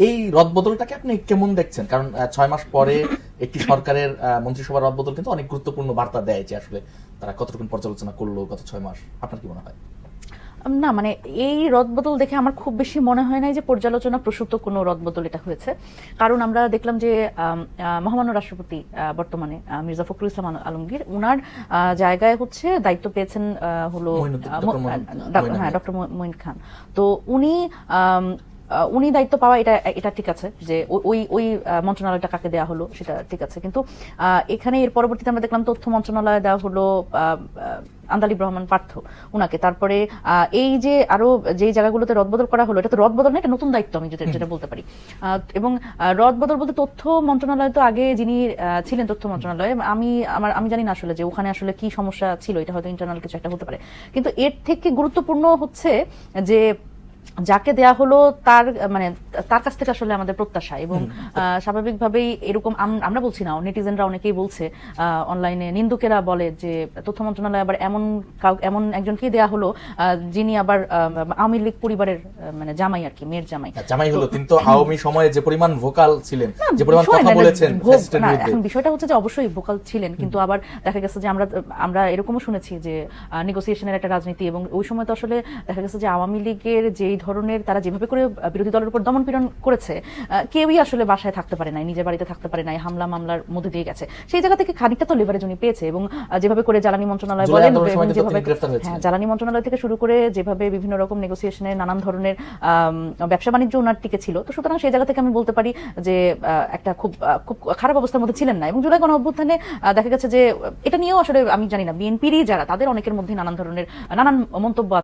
এই রদবদলটাকে আপনি কেমন দেখছেন? কারণ 6 মাস পরে একটি সরকারের মন্ত্রিসভার রদবদল কিন্তু অনেক গুরুত্বপূর্ণ বার্তা দেয় যে আসলে তারা কতটুকু পর্যালোচনা করলো গত 6 মাস। আপনার কি মনে হয়? না মানে এই রদবদল দেখে আমার খুব বেশি মনে হয় নাই যে পর্যালোচনা প্রসূত কোনো রদবদল এটা হয়েছে। কারণ আমরা দেখলাম যে মহামান্য রাষ্ট্রপতি বর্তমানে মির্জা ফখরুল ইসলাম আলমগীর উনার জায়গায় হচ্ছে দায়িত্ব পেয়েছেন হলো ডক্টর মঈন খান। তো উনি দায়িত্ব পাওয়া এটা ঠিক আছে যে ওই মন্ত্রণালয়টা কাকে দেওয়া হলো সেটা ঠিক আছে, কিন্তু এখানে এর পরবর্তীতে আমরা দেখলাম তথ্য মন্ত্রণালয় দেওয়া হলো আন্দালিব রহমান পার্থ উনাকে। তারপরে এই যে আরো যে জায়গাগুলোতে রদবদল করা হলো, এটা তো রদবদল না, এটা নতুন দায়িত্ব আমি যেটা বলতে পারি। এবং রদবদল বলতে তথ্য মন্ত্রণালয় তো আগে যিনি ছিলেন তথ্য মন্ত্রণালয়ে, আমি জানি না আসলে যে ওখানে আসলে কি সমস্যা ছিল, এটা হয়তো ইন্টারনাল কিছু একটা হতে পারে। কিন্তু এর থেকে গুরুত্বপূর্ণ হচ্ছে যে যাকে দেয়া হলো তার কাছ থেকে আসলে আমাদের প্রত্যাশা, এবং স্বাভাবিকভাবেই এরকম আমরা বলছি না, নেটিজেনরা অনেকেই বলছে, অনলাইনে নিন্দুকেরা বলে যে তথ্য মন্ত্রণালয় আবার এমন একজনকেই দেয়া হলো যিনি আবার আওয়ামী লীগ পরিবারের জামাই আর কি, মেয়ের জামাই হলো। কিন্তু আওয়ামী সময়ে যে পরিমাণ ভোকাল ছিলেন, যে পরিমাণ কথা বলেছেন, এখন বিষয়টা হচ্ছে যে অবশ্যই ভোকাল ছিলেন, কিন্তু আবার দেখা গেছে যে আমরা এরকমও শুনেছি যে নেগোসিয়েশনের একটা রাজনীতি, এবং ওই সময় তো আসলে দেখা গেছে যে আওয়ামী লীগের যেই ধরনের তারা যেভাবে করে বিরোধী দলের উপর দমন পীড়ন করেছে, কেউই আসলে বাসায় থাকতে পারে নাই, নিজের বাড়িতে থাকতে পারে নাই, হামলা মামলার মধ্যে দিয়ে গেছে। সেই জায়গা থেকে খানিকটা তো লেভারেজ উনি পেয়েছে, এবং যেভাবে করে জ্বালানি মন্ত্রণালয় বলেন, জ্বালানি মন্ত্রণালয় থেকে শুরু করে যেভাবে বিভিন্ন রকম নেগোসিয়েশনে নানান ধরনের ব্যবসা বাণিজ্য ওনার টিকে ছিল, তো সুতরাং সেই জায়গা থেকে আমি বলতে পারি যে একটা খুব খারাপ অবস্থার মধ্যে ছিলেন না। এবং জুলাই গণ অভ্যুত্থানে দেখা গেছে যে এটা নিয়েও আসলে আমি জানি না, বিএনপিরই যারা তাদের অনেকের মধ্যে নানান ধরনের নানান মন্তব্য